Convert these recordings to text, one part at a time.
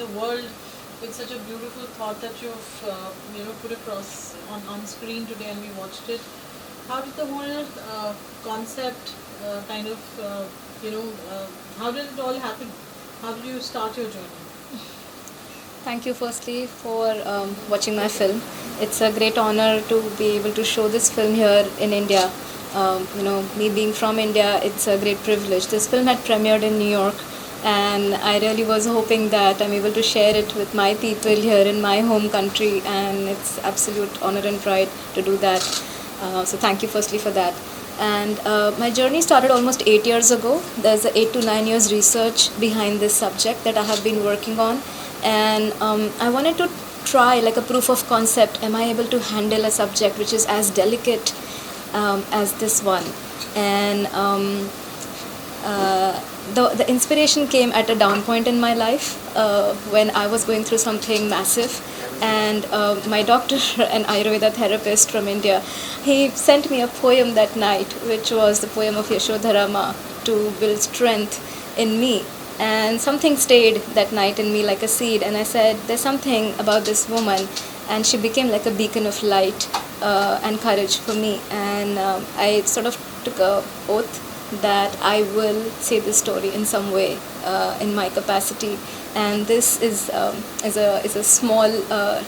the world with such a beautiful thought that you've put across on screen today, and we watched it. How did the whole concept how did it all happen? How did you start your journey? Thank you firstly for watching my film. It's a great honor to be able to show this film here in India. Me being from India, it's a great privilege. This film had premiered in New York, and I really was hoping that I'm able to share it with my people here in my home country, and it's absolute honor and pride to do that. So thank you firstly for that. And my journey started almost 8 years ago. There's a 8 to 9 years research behind this subject that I have been working on, and I wanted to try like a proof of concept. Am I able to handle a subject which is as delicate as this one? And the inspiration came at a down point in my life when I was going through something massive, and my doctor, an Ayurveda therapist from India, he sent me a poem that night, which was the poem of Yashodhara Ma, to build strength in me. And something stayed that night in me like a seed, and I said, there's something about this woman, and she became like a beacon of light and courage for me. And I sort of took a oath that I will say this story in some way in my capacity. And this is a small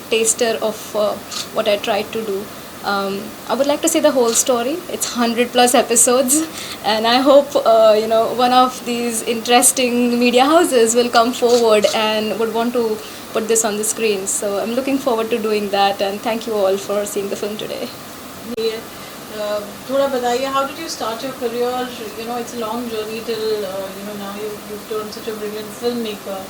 taster of what I tried to do. I would like to say the whole story. It's 100+ episodes, and I hope one of these interesting media houses will come forward and would want to put this on the screen. So I'm looking forward to doing that, and thank you all for seeing the film today. थोड़ा बताइए, how did you start your career? It's a long journey till now you've turned such a brilliant filmmaker.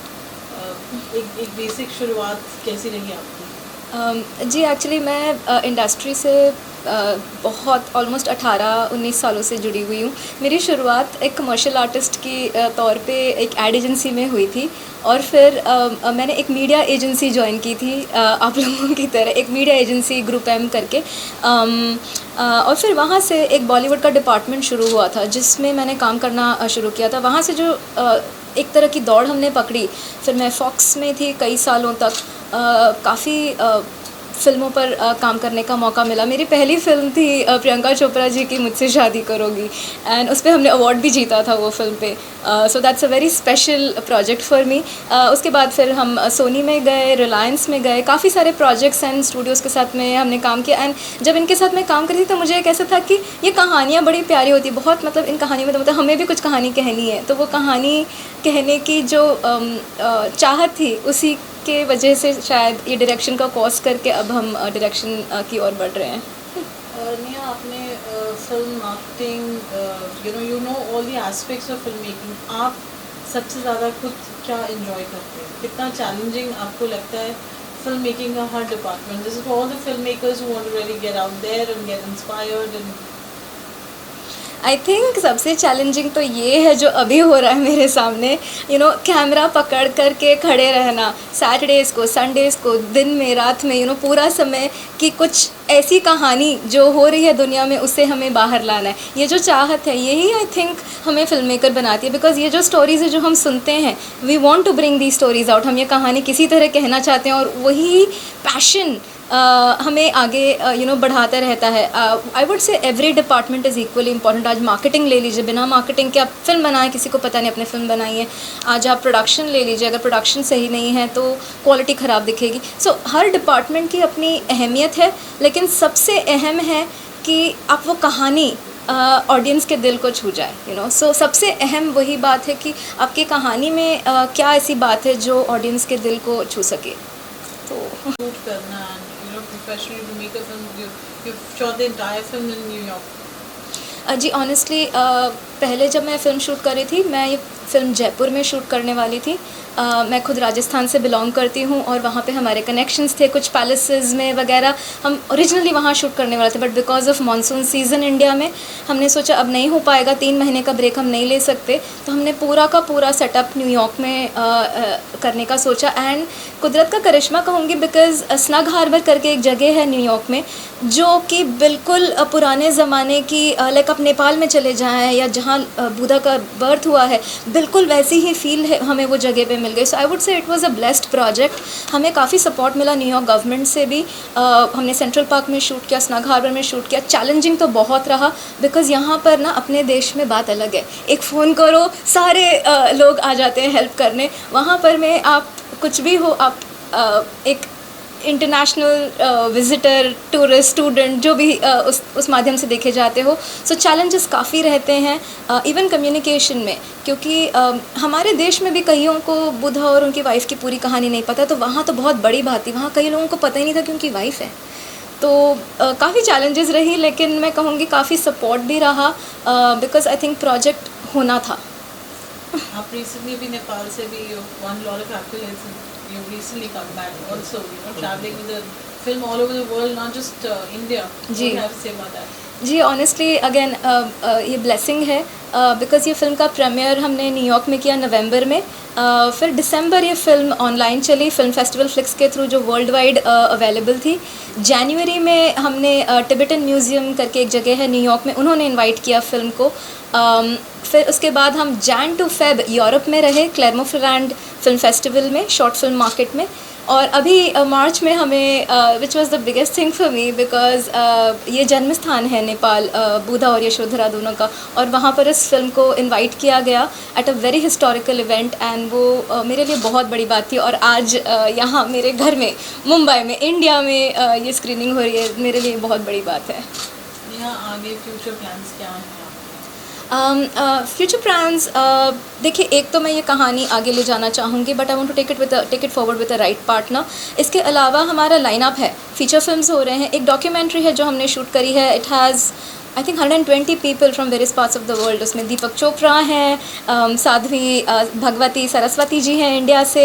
एक basic शुरुआत कैसी रही आपकी? जी actually मैं industry से बहुत ऑलमोस्ट 18-19 सालों से जुड़ी हुई हूँ. मेरी शुरुआत एक कमर्शियल आर्टिस्ट की तौर पे एक एड एजेंसी में हुई थी, और फिर मैंने एक मीडिया एजेंसी ज्वाइन की थी आप लोगों की तरह, एक मीडिया एजेंसी ग्रुप एम करके. और फिर वहाँ से एक बॉलीवुड का डिपार्टमेंट शुरू हुआ था जिसमें मैंने काम करना शुरू किया था. वहाँ से जो एक तरह की दौड़ हमने पकड़ी. फिर मैं फॉक्स में थी कई सालों तक. काफ़ी फ़िल्मों पर काम करने का मौका मिला. मेरी पहली फ़िल्म थी प्रियंका चोपड़ा जी की मुझसे शादी करोगी, एंड उस पर हमने अवार्ड भी जीता था वो फ़िल्म पे. So that's a very special project for me. उसके बाद फिर हम सोनी में गए, रिलायंस में गए, काफ़ी सारे प्रोजेक्ट्स एंड स्टूडियोज़ के साथ में हमने काम किया. एंड जब इनके साथ मैं काम करती थी तो मुझे एक ऐसा था कि ये कहानियाँ बड़ी प्यारी होती, बहुत मतलब इन कहानियों में तो मतलब हमें भी कुछ कहानी कहनी है. तो वो कहानी कहने की जो चाहत थी, उसी के वजह से शायद ये डायरेक्शन का कोर्स करके अब हम डायरेक्शन की ओर बढ़ रहे हैं. नेहा, आपने film marketing you know all the aspects of film making. आप सबसे ज़्यादा खुद क्या एंजॉय करते हैं? कितना चैलेंजिंग आपको लगता है फिल्म मेकिंग का हर department? This is for all the film makers who want to really get out there and get inspired. And I think सबसे चैलेंजिंग तो ये है जो अभी हो रहा है मेरे सामने. कैमरा पकड़ करके खड़े रहना सैटरडेज़ को, संडेज़ को, दिन में, रात में, पूरा समय कि कुछ ऐसी कहानी जो हो रही है दुनिया में उससे हमें बाहर लाना है. ये जो चाहत है यही आई थिंक हमें फिल्म मेकर बनाती है. बिकॉज ये जो स्टोरीज़ है जो हम सुनते हैं, we want to bring the stories out. हम ये कहानी किसी तरह कहना चाहते हैं, और वही पैशन हमें आगे बढ़ाता रहता है. आई वुड से every department is equally important. आज मार्केटिंग ले लीजिए, बिना मार्केटिंग के आप फिल्म बनाएं किसी को पता नहीं आपने फिल्म बनाई है. आज आप प्रोडक्शन ले लीजिए, अगर प्रोडक्शन सही नहीं है तो क्वालिटी ख़राब दिखेगी. सो हर डिपार्टमेंट की अपनी अहमियत है, लेकिन सबसे अहम है कि आप वो कहानी ऑडियंस के दिल को छू जाए. सो सबसे अहम वही बात है कि आपकी कहानी में क्या ऐसी बात है जो ऑडियंस के दिल को छू सके. तो शूट करना, professionally to make a film, you shot the entire film in New York. जी ऑनेस्टली पहले जब मैं फ़िल्म शूट कर रही थी, मैं ये फ़िल्म जयपुर में शूट करने वाली थी. मैं खुद राजस्थान से बिलोंग करती हूँ, और वहाँ पे हमारे कनेक्शंस थे कुछ पैलेसेस में वगैरह. हम ओरिजिनली वहाँ शूट करने वाले थे, but because of monsoon season India में हमने सोचा अब नहीं हो पाएगा, 3 महीने का ब्रेक हम नहीं ले सकते. तो हमने पूरा का पूरा सेटअप न्यूयॉर्क में करने का सोचा. एंड कुदरत का करिश्मा कहूँगी, बिकॉज स्नग हार्बर करके एक जगह है न्यूयॉर्क में जो कि बिल्कुल पुराने ज़माने की, लाइक आप नेपाल में चले जाएँ या जहाँ बुद्धा का बर्थ हुआ है, बिल्कुल वैसी ही फील है हमें वो जगह पे मिल गई. So I would say it was a blessed project. हमें काफ़ी सपोर्ट मिला न्यूयॉर्क गवर्नमेंट से भी. हमने सेंट्रल पार्क में शूट किया, स्नग हार्बर में शूट किया. चैलेंजिंग तो बहुत रहा बिकॉज़ यहाँ पर ना अपने देश में बात अलग है. एक फ़ोन करो सारे लोग आ जाते हैं हेल्प करने. वहाँ पर में आप कुछ भी हो, आप एक इंटरनेशनल विज़िटर, टूरिस्ट, स्टूडेंट जो भी उस माध्यम से देखे जाते हो. सो चैलेंजेस काफ़ी रहते हैं इवन कम्युनिकेशन में, क्योंकि हमारे देश में भी कईयों को बुद्धा और उनकी वाइफ़ की पूरी कहानी नहीं पता. तो वहाँ तो बहुत बड़ी बात थी. वहाँ कई लोगों को पता ही नहीं था कि उनकी वाइफ़ है. तो काफ़ी चैलेंजेस रही, लेकिन मैं कहूँगी काफ़ी सपोर्ट भी रहा बिकॉज़ आई थिंक प्रोजेक्ट होना था. आप रिसेंटली भी नेपाल से भी one lot of accolades. You recently come back also, traveling with the film all over the world, not just India. जी. What do you have to say about that? जी honestly again ये blessing है because ये film का premiere हमने New York में किया नवंबर में. फिर दिसंबर ये फ़िल्म ऑनलाइन चली फिल्म फेस्टिवल फ्लिक्स के थ्रू जो वर्ल्ड वाइड अवेलेबल थी. जनवरी में हमने टिबेटन म्यूज़ियम करके एक जगह है न्यूयॉर्क में, उन्होंने इनवाइट किया फ़िल्म को. फिर उसके बाद हम जैन टू फेब यूरोप में रहे क्लेरमोफेरैंड फिल्म फेस्टिवल में, शॉर्ट फिल्म मार्केट में. और अभी मार्च में हमें which was the biggest thing for me because ये जन्म स्थान है नेपाल बुद्धा और यशोधरा दोनों का, और वहाँ पर इस फिल्म को इनवाइट किया गया at a very historical event. And वो मेरे लिए बहुत बड़ी बात थी. और आज यहाँ मेरे घर में मुंबई में इंडिया में ये स्क्रीनिंग हो रही है, मेरे लिए बहुत बड़ी बात है. यहाँ आगे फ्यूचर प्लान्स क्या हैं? फ्यूचर प्लान्स देखिए, एक तो मैं ये कहानी आगे ले जाना चाहूँगी but I want to take it forward with a right partner. इसके अलावा हमारा लाइनअप है, फीचर फिल्म्स हो रहे हैं. एक डॉक्यूमेंट्री है जो हमने शूट करी है. It has I think 120 people from various parts of the world. उसमें दीपक चोपड़ा हैं, साध्वी भगवती सरस्वती जी हैं इंडिया से,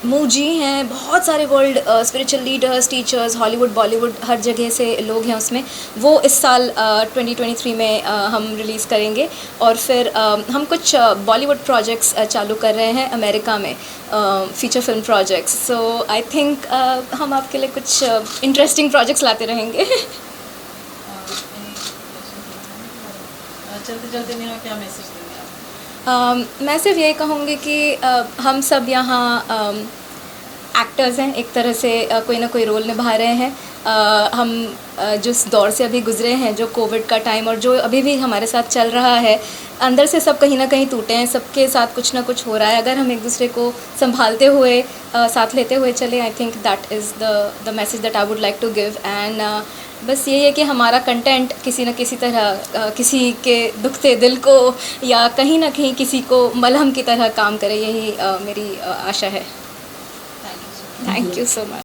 मू जी हैं, बहुत सारे world spiritual leaders, teachers, Hollywood, Bollywood, हर जगह से लोग हैं उसमें. वो इस साल 2023 में हम रिलीज़ करेंगे. और फिर हम कुछ बॉलीवुड प्रोजेक्ट्स चालू कर रहे हैं अमेरिका में, feature film projects. So I think हम आपके लिए कुछ इंटरेस्टिंग प्रोजेक्ट्स लाते रहेंगे. चलते चलते नेहा क्या मैसेज देंगे आप? मैं सिर्फ यही कहूँगी कि हम सब यहाँ एक्टर्स हैं, एक तरह से कोई ना कोई रोल निभा रहे हैं. हम जिस दौर से अभी गुजरे हैं, जो कोविड का टाइम और जो अभी भी हमारे साथ चल रहा है, अंदर से सब कहीं ना कहीं टूटे हैं. सबके साथ कुछ ना कुछ हो रहा है. अगर हम एक दूसरे को संभालते हुए साथ लेते हुए चले, I think that is the message that I would like to give. And बस यही है कि हमारा कंटेंट किसी न किसी तरह किसी के दुखते दिल को या कहीं ना कहीं किसी को मलहम की तरह काम करे, यही मेरी आशा है. Thank you so much. Thank you so much.